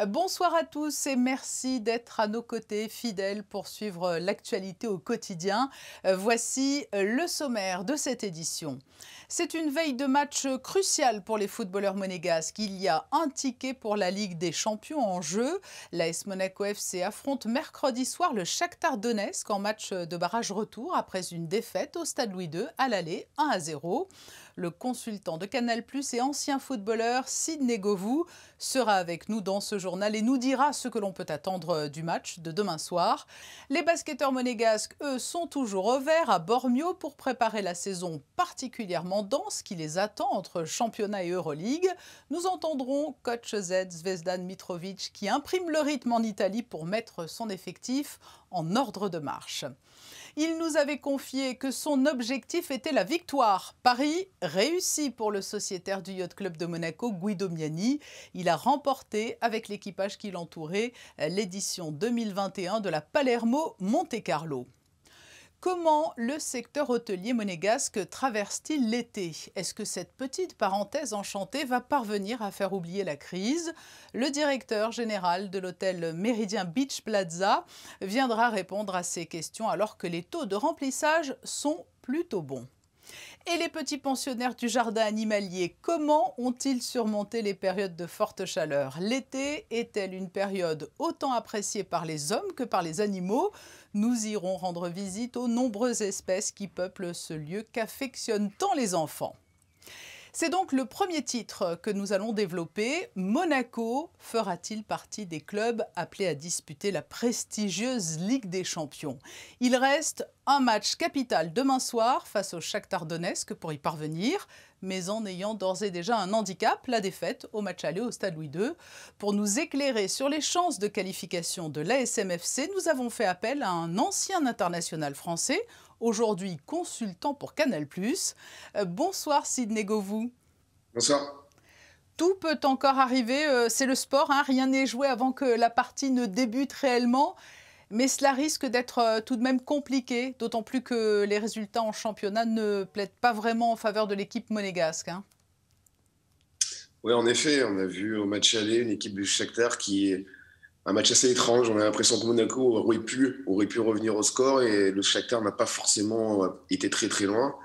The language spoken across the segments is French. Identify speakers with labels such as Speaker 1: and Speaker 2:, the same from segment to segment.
Speaker 1: Bonsoir à tous et merci d'être à nos côtés, fidèles pour suivre l'actualité au quotidien. Voici le sommaire de cette édition. C'est une veille de match cruciale pour les footballeurs monégasques. Il y a un ticket pour la Ligue des Champions en jeu. L'AS Monaco FC affronte mercredi soir le Shakhtar Donetsk en match de barrage retour après une défaite au Stade Louis II à l'aller 1-0. Le consultant de Canal+ et ancien footballeur Sidney Govou sera avec nous dans ce journal et nous dira ce que l'on peut attendre du match de demain soir. Les basketteurs monégasques, eux, sont toujours au vert à Bormio pour préparer la saison particulièrement dense qui les attend entre championnat et Euroleague. Nous entendrons coach Z Zvezdan Mitrovic qui imprime le rythme en Italie pour mettre son effectif en ordre de marche. Il nous avait confié que son objectif était la victoire. Paris réussi pour le sociétaire du Yacht Club de Monaco, Guido Miani. Il a remporté avec l'équipage qui l'entourait l'édition 2021 de la Palermo Monte-Carlo. Comment le secteur hôtelier monégasque traverse-t-il l'été? Est-ce que cette petite parenthèse enchantée va parvenir à faire oublier la crise? Le directeur général de l'hôtel Méridien Beach Plaza viendra répondre à ces questions alors que les taux de remplissage sont plutôt bons. Et les petits pensionnaires du jardin animalier, comment ont-ils surmonté les périodes de forte chaleur? L'été est-elle une période autant appréciée par les hommes que par les animaux? Nous irons rendre visite aux nombreuses espèces qui peuplent ce lieu qu'affectionnent tant les enfants. C'est donc le premier titre que nous allons développer. Monaco fera-t-il partie des clubs appelés à disputer la prestigieuse Ligue des Champions? Il reste un match capital demain soir face au Shakhtar Donetsk pour y parvenir, mais en ayant d'ores et déjà un handicap, la défaite au match aller au Stade Louis II. Pour nous éclairer sur les chances de qualification de l'ASM-FC, nous avons fait appel à un ancien international français, aujourd'hui consultant pour Canal+. Bonsoir Sidney Govou.
Speaker 2: Bonsoir.
Speaker 1: Tout peut encore arriver, c'est le sport, hein, rien n'est joué avant que la partie ne débute réellement. Mais cela risque d'être tout de même compliqué, d'autant plus que les résultats en championnat ne plaident pas vraiment en faveur de l'équipe monégasque. Hein.
Speaker 2: Oui, en effet, on a vu au match aller une équipe du Shakhtar qui est un match assez étrange. On a l'impression que Monaco aurait pu revenir au score et le Shakhtar n'a pas forcément été très très loin.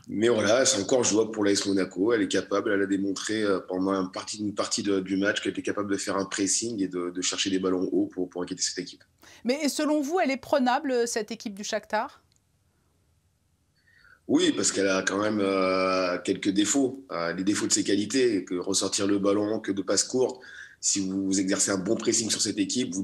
Speaker 2: Mais voilà, c'est encore jouable pour l'AS Monaco. Elle est capable, elle a démontré pendant une partie du match qu'elle était capable de faire un pressing et de chercher des ballons hauts pour inquiéter cette équipe.
Speaker 1: Mais selon vous, elle est prenable, cette équipe du Shakhtar?
Speaker 2: Oui, parce qu'elle a quand même quelques défauts. Les défauts de ses qualités, que ressortir le ballon, que de passes courtes. Si vous exercez un bon pressing sur cette équipe,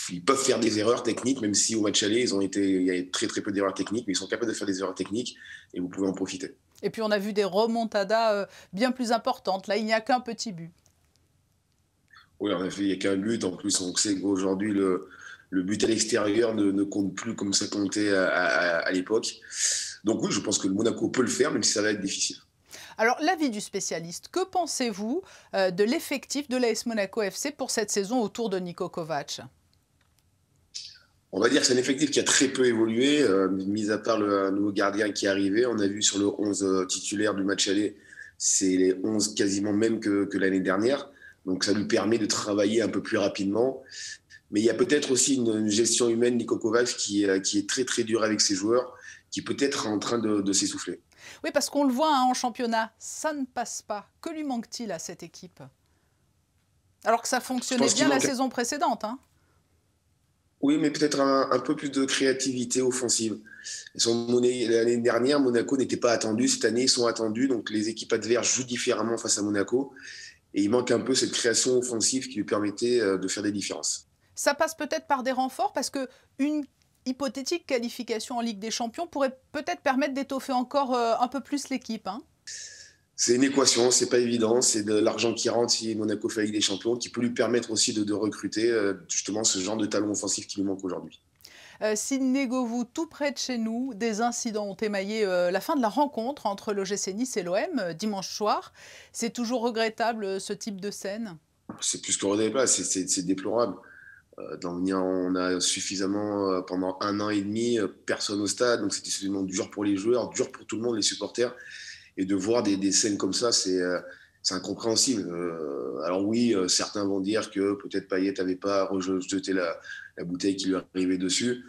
Speaker 2: ils peuvent faire des erreurs techniques, même si au match aller, il y a très très peu d'erreurs techniques, mais ils sont capables de faire des erreurs techniques et vous pouvez en profiter.
Speaker 1: Et puis on a vu des remontadas bien plus importantes. Là, il n'y a qu'un petit but.
Speaker 2: Oui, en effet, il n'y a qu'un but. En plus, on sait qu'aujourd'hui, le but à l'extérieur ne compte plus comme ça comptait à l'époque. Donc oui, je pense que le Monaco peut le faire, même si ça va être difficile.
Speaker 1: Alors, l'avis du spécialiste, que pensez-vous de l'effectif de l'AS Monaco FC pour cette saison autour de Niko Kovac?
Speaker 2: On va dire que c'est un effectif qui a très peu évolué, mis à part le nouveau gardien qui est arrivé. On a vu sur le 11 titulaire du match aller, c'est les 11 quasiment même que l'année dernière. Donc ça lui permet de travailler un peu plus rapidement. Mais il y a peut-être aussi une gestion humaine, Niko Kovac, qui est très très dure avec ses joueurs, qui peut être en train de s'essouffler.
Speaker 1: Oui, parce qu'on le voit hein, en championnat, ça ne passe pas. Que lui manque-t-il à cette équipe? Alors que ça
Speaker 2: Je
Speaker 1: fonctionnait
Speaker 2: pense qu'il
Speaker 1: bien la
Speaker 2: manque.
Speaker 1: saison précédente. Hein.
Speaker 2: Oui, mais peut-être un peu plus de créativité offensive. L'année dernière, Monaco n'était pas attendu. Cette année, ils sont attendus. Donc, les équipes adverses jouent différemment face à Monaco. Et il manque un peu cette création offensive qui lui permettait de faire des différences.
Speaker 1: Ça passe peut-être par des renforts parce que une hypothétique qualification en Ligue des Champions pourrait peut-être permettre d'étoffer encore un peu plus l'équipe. Hein.
Speaker 2: C'est une équation, c'est pas évident. C'est de l'argent qui rentre si Monaco fait la Ligue des Champions, qui peut lui permettre aussi de recruter justement ce genre de talent offensif qui lui manque aujourd'hui.
Speaker 1: Sidney Govou, tout près de chez nous, des incidents ont émaillé la fin de la rencontre entre l'OGC Nice et l'OM dimanche soir. C'est toujours regrettable ce type de scène.
Speaker 2: C'est plus que redéployable, c'est déplorable. On a suffisamment, pendant un an et demi, personne au stade, donc c'était suffisamment dur pour les joueurs, dur pour tout le monde, les supporters. Et de voir des scènes comme ça, c'est incompréhensible. Alors oui, certains vont dire que peut-être Payet n'avait pas rejeté la bouteille qui lui arrivait dessus.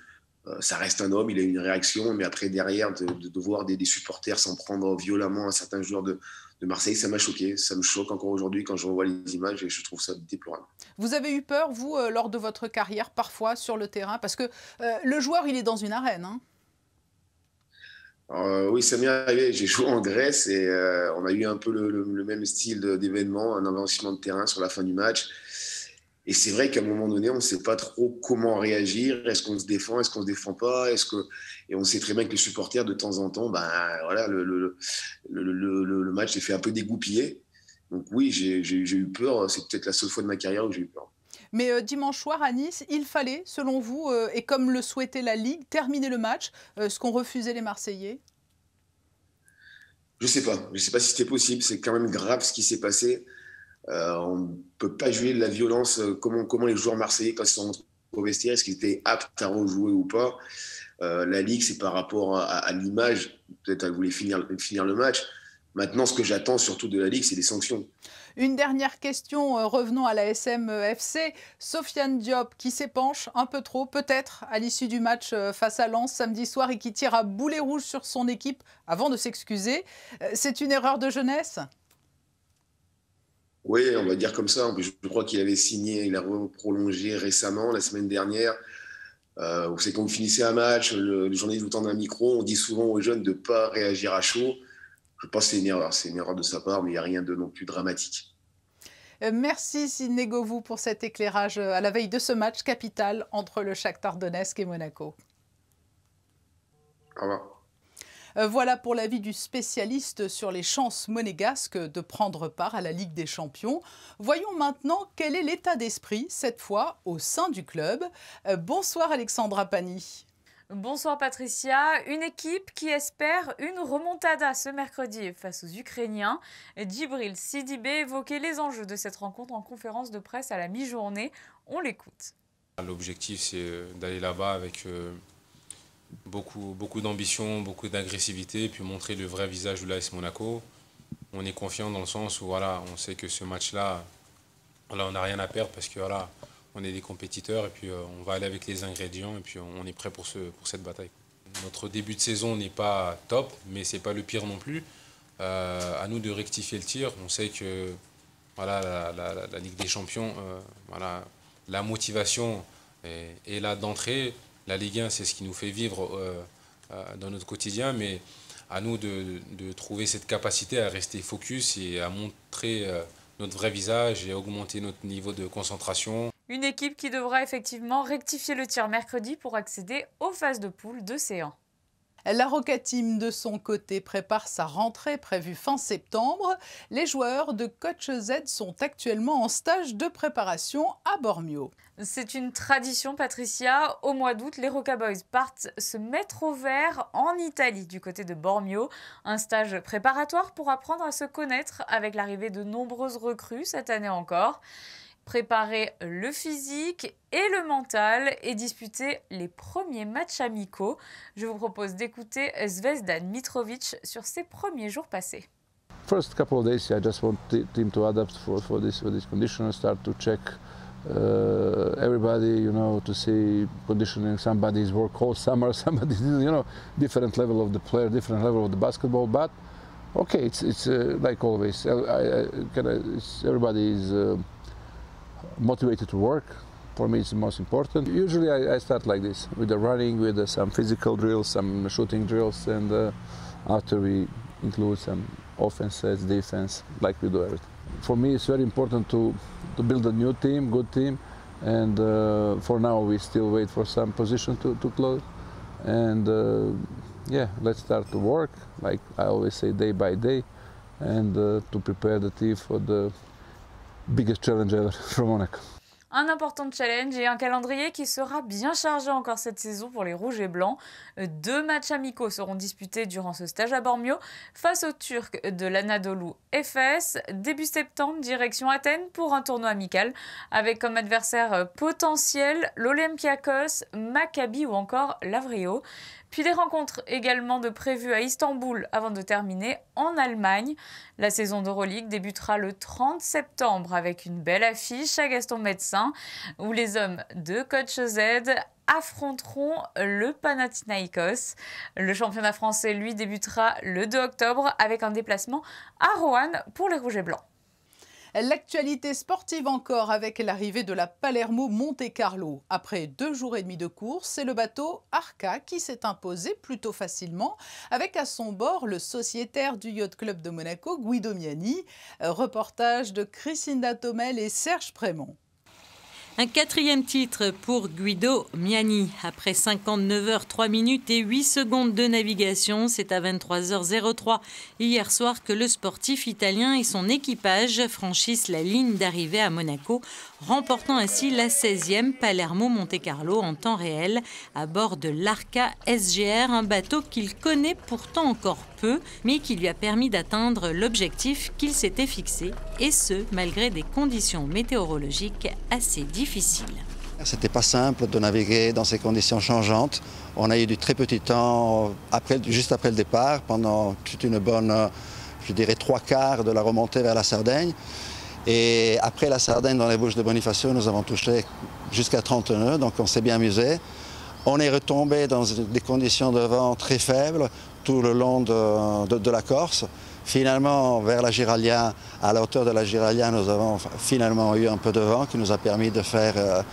Speaker 2: Ça reste un homme, il a une réaction, mais après, derrière, de voir des supporters s'en prendre violemment à certains joueurs de Marseille, ça m'a choqué. Ça me choque encore aujourd'hui quand je revois les images et je trouve ça déplorable.
Speaker 1: Vous avez eu peur, vous, lors de votre carrière, parfois sur le terrain? Parce que le joueur, il est dans une arène, hein.
Speaker 2: Oui, ça m'est arrivé. J'ai joué en Grèce et on a eu un peu le même style d'événement, un avancement de terrain sur la fin du match. Et c'est vrai qu'à un moment donné, on ne sait pas trop comment réagir. Est-ce qu'on se défend? Est-ce qu'on ne se défend pas? Et on sait très bien que les supporters, de temps en temps, ben, voilà, le match s'est fait un peu dégoupiller. Donc oui, j'ai eu peur. C'est peut-être la seule fois de ma carrière où j'ai eu peur.
Speaker 1: Mais dimanche soir à Nice, il fallait, selon vous, et comme le souhaitait la Ligue, terminer le match, ce qu'ont refusé les Marseillais?
Speaker 2: Je ne sais pas. Je ne sais pas si c'était possible. C'est quand même grave ce qui s'est passé. On ne peut pas jouer de la violence. Comment les joueurs marseillais, quand ils sont au vestiaire, est-ce qu'ils étaient aptes à rejouer ou pas? La Ligue, c'est par rapport à l'image. Peut-être elle voulait finir le match. Maintenant, ce que j'attends surtout de la Ligue, c'est des sanctions.
Speaker 1: Une dernière question, revenons à la SMFC. Sofiane Diop qui s'épanche un peu trop, peut-être, à l'issue du match face à Lens samedi soir et qui tire à boulet rouge sur son équipe avant de s'excuser. C'est une erreur de jeunesse?
Speaker 2: Oui, on va dire comme ça. Je crois qu'il avait signé, il a prolongé récemment, la semaine dernière. C'est quand vous finissez un match, le journaliste vous tend un micro, on dit souvent aux jeunes de ne pas réagir à chaud. Je pense que c'est une erreur de sa part, mais il n'y a rien de non plus dramatique.
Speaker 1: Merci Sidney Govou pour cet éclairage à la veille de ce match capital entre le Shakhtar Donetsk et Monaco.
Speaker 2: Au revoir.
Speaker 1: Voilà pour l'avis du spécialiste sur les chances monégasques de prendre part à la Ligue des Champions. Voyons maintenant quel est l'état d'esprit, cette fois, au sein du club. Bonsoir Alexandra Pani.
Speaker 3: Bonsoir Patricia, une équipe qui espère une remontada ce mercredi face aux Ukrainiens. Djibril Sidibé évoquait les enjeux de cette rencontre en conférence de presse à la mi-journée. On l'écoute.
Speaker 4: L'objectif, c'est d'aller là-bas avec beaucoup d'ambition, beaucoup d'agressivité, et puis montrer le vrai visage de l'AS Monaco. On est confiant dans le sens où voilà, on sait que ce match-là, voilà, on n'a rien à perdre parce que voilà, on est des compétiteurs et puis on va aller avec les ingrédients et puis on est prêt pour cette bataille. Notre début de saison n'est pas top, mais c'est pas le pire non plus. À nous de rectifier le tir. On sait que voilà, la Ligue des Champions, voilà, la motivation est là d'entrée. La Ligue 1, c'est ce qui nous fait vivre dans notre quotidien, mais à nous de trouver cette capacité à rester focus et à montrer notre vrai visage et à augmenter notre niveau de concentration.
Speaker 3: Une équipe qui devra effectivement rectifier le tir mercredi pour accéder aux phases de poule de C1.
Speaker 1: La Roca Team, de son côté, prépare sa rentrée prévue fin septembre. Les joueurs de Coach Z sont actuellement en stage de préparation à Bormio.
Speaker 3: C'est une tradition, Patricia. Au mois d'août, les Roca Boys partent se mettre au vert en Italie, du côté de Bormio. Un stage préparatoire pour apprendre à se connaître avec l'arrivée de nombreuses recrues cette année encore. Préparer le physique et le mental et disputer les premiers matchs amicaux. Je vous propose d'écouter Zvezdan Mitrovic sur ses premiers jours passés.
Speaker 5: First couple of days, I just want the team to adapt for this condition, start to check everybody, you know, to see conditioning. Somebody's work all summer, somebody's, you know, different level of the player, different level of the basketball. But okay, it's like always. Everybody is motivated to work. For me, it's the most important. Usually I start like this, with the running, with some physical drills, some shooting drills, and after we include some offenses, defense, like we do everything. For me, it's very important to build a new team, good team, and for now we still wait for some position to close. And yeah, let's start to work, like I always say, day by day, and to prepare the team for the biggest challenge ever from Monaco.
Speaker 3: Un important challenge et un calendrier qui sera bien chargé encore cette saison pour les Rouges et Blancs. 2 matchs amicaux seront disputés durant ce stage à Bormio face aux Turcs de l'Anadolu Efes. Début septembre, direction Athènes pour un tournoi amical avec comme adversaire potentiel l'Olympiakos, Maccabi ou encore l'Avrio. Puis des rencontres également de prévues à Istanbul avant de terminer en Allemagne. La saison d'Euroleague débutera le 30 septembre avec une belle affiche à Gaston-Médecin où les hommes de Coach Z affronteront le Panathinaïkos. Le championnat français, lui, débutera le 2 octobre avec un déplacement à Roanne pour les Rouges et Blancs.
Speaker 1: L'actualité sportive encore avec l'arrivée de la Palermo Monte Carlo. Après 2 jours et demi de course, c'est le bateau Arca qui s'est imposé plutôt facilement avec à son bord le sociétaire du Yacht Club de Monaco, Guido Miani. Reportage de Christina Tomel et Serge Prémont.
Speaker 6: Un 4e titre pour Guido Miani. Après 59 heures, 3 minutes et 8 secondes de navigation, c'est à 23h03 hier soir que le sportif italien et son équipage franchissent la ligne d'arrivée à Monaco, remportant ainsi la 16e Palermo Monte Carlo en temps réel à bord de l'Arca SGR, un bateau qu'il connaît pourtant encore peu, mais qui lui a permis d'atteindre l'objectif qu'il s'était fixé, et ce, malgré des conditions météorologiques assez difficiles.
Speaker 7: C'était pas simple de naviguer dans ces conditions changeantes. On a eu du très petit temps juste après le départ, pendant toute une bonne, je dirais 3/4 de la remontée vers la Sardaigne. Et après la Sardaigne, dans les Bouches de Bonifacio, nous avons touché jusqu'à 30 nœuds, donc on s'est bien amusé. On est retombé dans des conditions de vent très faibles tout le long de la Corse. Finalement, vers la Giralia, à la hauteur de la Giralia, nous avons finalement eu un peu de vent qui nous a permis de faire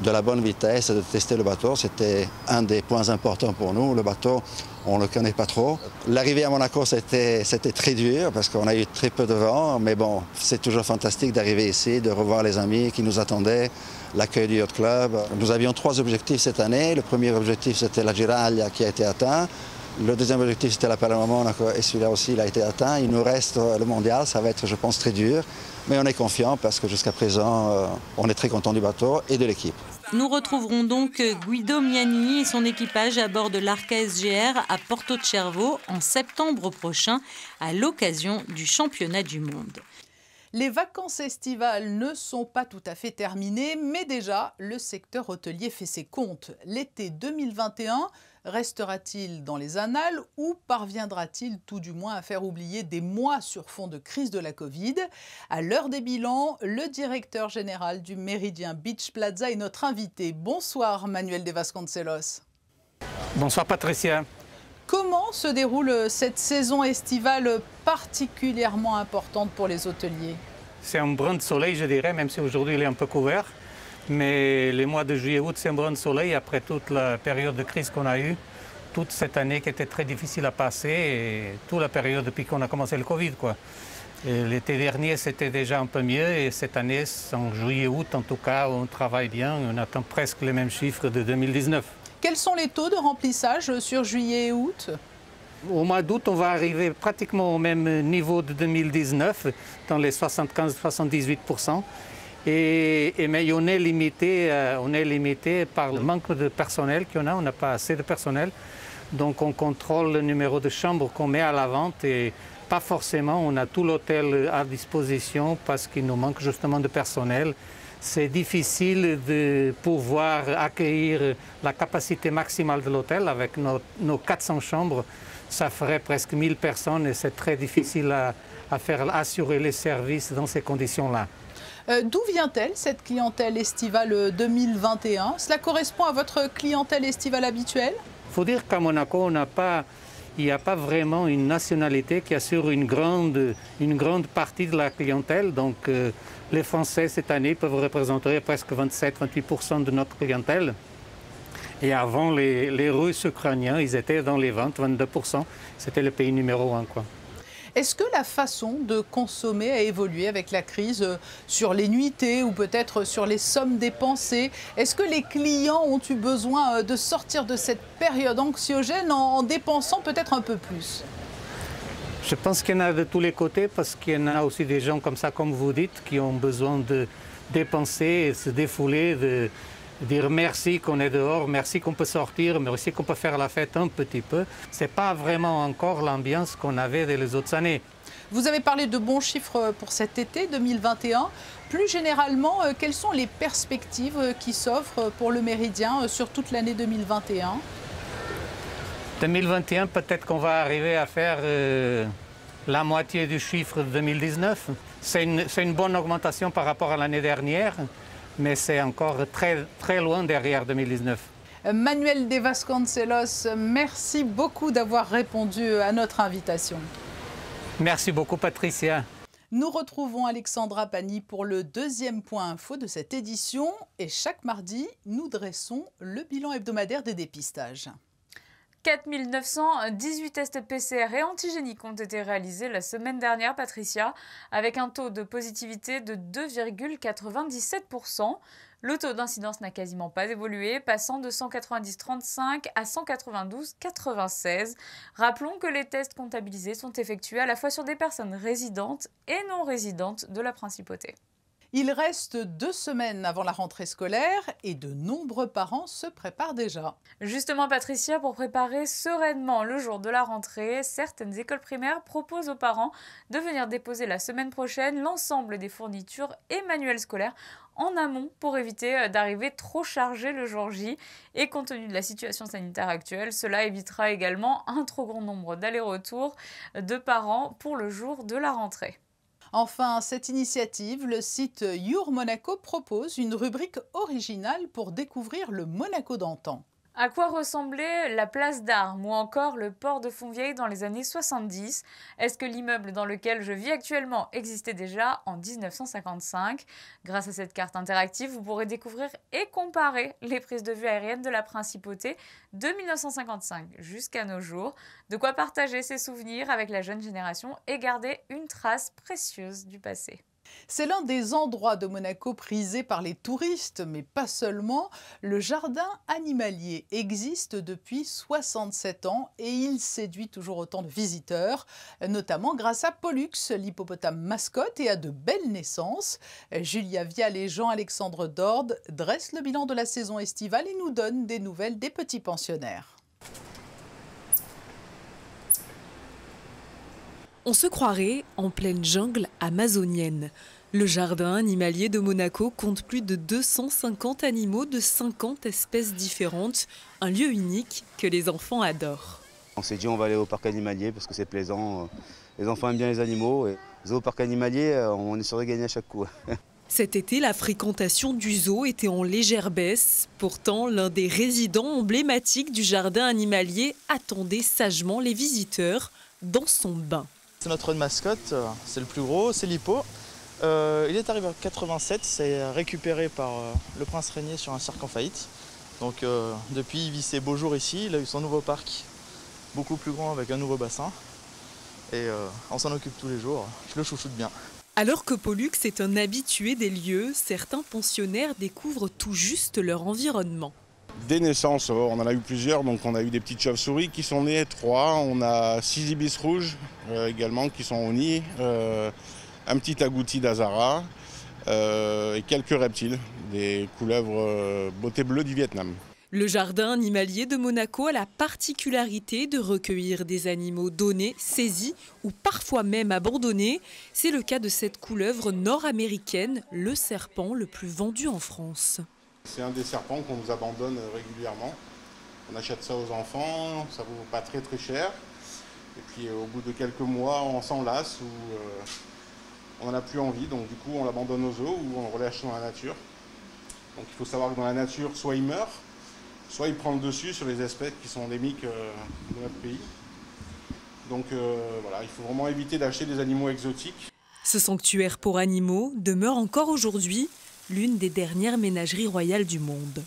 Speaker 7: de la bonne vitesse et de tester le bateau. C'était un des points importants pour nous. Le bateau, on ne le connaît pas trop. L'arrivée à Monaco, c'était très dur parce qu'on a eu très peu de vent. Mais bon, c'est toujours fantastique d'arriver ici, de revoir les amis qui nous attendaient, l'accueil du Yacht Club. Nous avions 3 objectifs cette année. Le premier objectif, c'était la Giralia qui a été atteint. Le deuxième objectif, c'était la Palermo Monaco et celui-là aussi, il a été atteint. Il nous reste le mondial, ça va être, je pense, très dur. Mais on est confiant parce que jusqu'à présent, on est très content du bateau et de l'équipe.
Speaker 6: Nous retrouverons donc Guido Miani et son équipage à bord de l'Arca SGR à Porto Cervo en septembre prochain à l'occasion du championnat du monde.
Speaker 1: Les vacances estivales ne sont pas tout à fait terminées, mais déjà, le secteur hôtelier fait ses comptes. L'été 2021 restera-t-il dans les annales ou parviendra-t-il tout du moins à faire oublier des mois sur fond de crise de la Covid? À l'heure des bilans, le directeur général du Méridien Beach Plaza est notre invité. Bonsoir Manuel de Vasconcelos.
Speaker 8: Bonsoir Patricia.
Speaker 1: Comment se déroule cette saison estivale particulièrement importante pour les hôteliers?
Speaker 8: C'est un brin de soleil, je dirais, même si aujourd'hui il est un peu couvert. Mais les mois de juillet-août, c'est un brin de soleil après toute la période de crise qu'on a eue, toute cette année qui était très difficile à passer et toute la période depuis qu'on a commencé le Covid, quoi. L'été dernier, c'était déjà un peu mieux et cette année, en juillet-août, en tout cas, on travaille bien, on atteint presque les mêmes chiffres de 2019.
Speaker 1: Quels sont les taux de remplissage sur juillet et août?
Speaker 8: Au mois d'août, on va arriver pratiquement au même niveau de 2019, dans les 75-78%. Mais on est limité par le manque de personnel qu'on a, on n'a pas assez de personnel. Donc on contrôle le numéro de chambre qu'on met à la vente et pas forcément on a tout l'hôtel à disposition parce qu'il nous manque justement de personnel. C'est difficile de pouvoir accueillir la capacité maximale de l'hôtel avec nos 400 chambres. Ça ferait presque 1000 personnes et c'est très difficile à faire assurer les services dans ces conditions-là.
Speaker 1: D'où vient-elle, cette clientèle estivale 2021? Cela correspond à votre clientèle estivale habituelle?
Speaker 8: Il faut dire qu'à Monaco, il n'y a pas vraiment une nationalité qui assure une grande partie de la clientèle. Donc les Français, cette année, peuvent représenter presque 27-28% de notre clientèle. Et avant, les Russes ukrainiens, ils étaient dans les 20-22%. C'était le pays numéro 1, quoi.
Speaker 1: Est-ce que la façon de consommer a évolué avec la crise sur les nuitées ou peut-être sur les sommes dépensées? Est-ce que les clients ont eu besoin de sortir de cette période anxiogène en dépensant peut-être un peu plus?
Speaker 8: Je pense qu'il y en a de tous les côtés parce qu'il y en a aussi des gens comme ça, comme vous dites, qui ont besoin de dépenser et se défouler, de dire merci qu'on est dehors, merci qu'on peut sortir, mais aussi qu'on peut faire la fête un petit peu. Ce n'est pas vraiment encore l'ambiance qu'on avait les autres années.
Speaker 1: Vous avez parlé de bons chiffres pour cet été 2021. Plus généralement, quelles sont les perspectives qui s'offrent pour le Méridien sur toute l'année 2021?
Speaker 8: 2021, peut-être qu'on va arriver à faire la moitié du chiffre de 2019. C'est une bonne augmentation par rapport à l'année dernière, mais c'est encore très, très loin derrière 2019.
Speaker 1: Manuel de Vasconcelos, merci beaucoup d'avoir répondu à notre invitation.
Speaker 8: Merci beaucoup, Patricia.
Speaker 1: Nous retrouvons Alexandra Pani pour le deuxième point info de cette édition. Et chaque mardi, nous dressons le bilan hebdomadaire des dépistages.
Speaker 3: 4 918 tests PCR et antigéniques ont été réalisés la semaine dernière, Patricia, avec un taux de positivité de 2,97%. Le taux d'incidence n'a quasiment pas évolué, passant de 190,35 à 192,96. Rappelons que les tests comptabilisés sont effectués à la fois sur des personnes résidentes et non résidentes de la Principauté.
Speaker 1: Il reste 2 semaines avant la rentrée scolaire et de nombreux parents se préparent déjà.
Speaker 3: Justement, Patricia, pour préparer sereinement le jour de la rentrée, certaines écoles primaires proposent aux parents de venir déposer la semaine prochaine l'ensemble des fournitures et manuels scolaires en amont pour éviter d'arriver trop chargé le jour J. Et compte tenu de la situation sanitaire actuelle, cela évitera également un trop grand nombre d'allers-retours de parents pour le jour de la rentrée.
Speaker 1: Enfin, cette initiative, le site Your Monaco propose une rubrique originale pour découvrir le Monaco d'antan.
Speaker 3: À quoi ressemblait la place d'Armes ou encore le port de Fontvieille dans les années 70 ? Est-ce que l'immeuble dans lequel je vis actuellement existait déjà en 1955 ? Grâce à cette carte interactive, vous pourrez découvrir et comparer les prises de vue aériennes de la Principauté de 1955 jusqu'à nos jours. De quoi partager ses souvenirs avec la jeune génération et garder une trace précieuse du passé.
Speaker 1: C'est l'un des endroits de Monaco prisés par les touristes, mais pas seulement. Le jardin animalier existe depuis 67 ans et il séduit toujours autant de visiteurs, notamment grâce à Pollux, l'hippopotame mascotte, et à de belles naissances. Julia Vial et Jean-Alexandre Dorde dressent le bilan de la saison estivale et nous donnent des nouvelles des petits pensionnaires.
Speaker 9: On se croirait en pleine jungle amazonienne. Le jardin animalier de Monaco compte plus de 250 animaux de 50 espèces différentes, un lieu unique que les enfants adorent.
Speaker 10: On s'est dit on va aller au parc animalier parce que c'est plaisant, les enfants aiment bien les animaux. Et au parc animalier, on est sûr de gagner à chaque coup.
Speaker 9: Cet été, la fréquentation du zoo était en légère baisse. Pourtant, l'un des résidents emblématiques du jardin animalier attendait sagement les visiteurs dans son bain.
Speaker 11: C'est notre mascotte, c'est le plus gros, c'est l'hippo. Il est arrivé en 87, c'est récupéré par le prince Régnier sur un cirque en faillite. Donc depuis, il vit ses beaux jours ici, il a eu son nouveau parc, beaucoup plus grand avec un nouveau bassin. Et on s'en occupe tous les jours, je le chouchoute bien.
Speaker 9: Alors que Pollux est un habitué des lieux, certains pensionnaires découvrent tout juste leur environnement.
Speaker 12: Des naissances, on en a eu plusieurs, donc on a eu des petites chauves-souris qui sont nées, 3, on a 6 ibis rouges également qui sont au nid, un petit agouti d'Azara et quelques reptiles, des couleuvres beauté bleue du Vietnam.
Speaker 9: Le jardin animalier de Monaco a la particularité de recueillir des animaux donnés, saisis ou parfois même abandonnés. C'est le cas de cette couleuvre nord-américaine, le serpent le plus vendu en France.
Speaker 12: C'est un des serpents qu'on nous abandonne régulièrement. On achète ça aux enfants, ça vaut pas très cher. Et puis au bout de quelques mois, on s'en lasse ou on n'en a plus envie. Donc du coup, on l'abandonne aux zoos ou on le relâche dans la nature. Donc il faut savoir que dans la nature, soit il meurt, soit il prend le dessus sur les espèces qui sont endémiques de notre pays. Donc voilà, il faut vraiment éviter d'acheter des animaux exotiques.
Speaker 9: Ce sanctuaire pour animaux demeure encore aujourd'hui l'une des dernières ménageries royales du monde.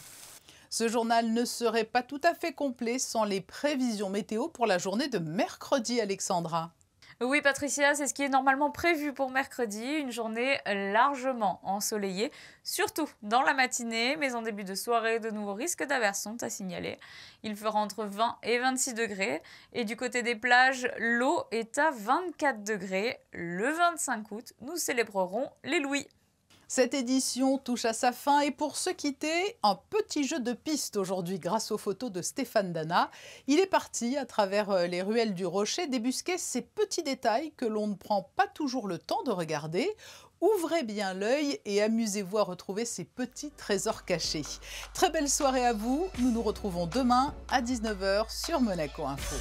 Speaker 1: Ce journal ne serait pas tout à fait complet sans les prévisions météo pour la journée de mercredi, Alexandra.
Speaker 3: Oui, Patricia, c'est ce qui est normalement prévu pour mercredi, une journée largement ensoleillée, surtout dans la matinée, mais en début de soirée, de nouveaux risques d'averses sont à signaler. Il fera entre 20 et 26 degrés, et du côté des plages, l'eau est à 24 degrés. Le 25 août, nous célébrerons les Louis.
Speaker 1: Cette édition touche à sa fin et pour se quitter, un petit jeu de piste aujourd'hui grâce aux photos de Stéphane Dana. Il est parti à travers les ruelles du Rocher débusquer ces petits détails que l'on ne prend pas toujours le temps de regarder. Ouvrez bien l'œil et amusez-vous à retrouver ces petits trésors cachés. Très belle soirée à vous. Nous nous retrouvons demain à 19h sur Monaco Info.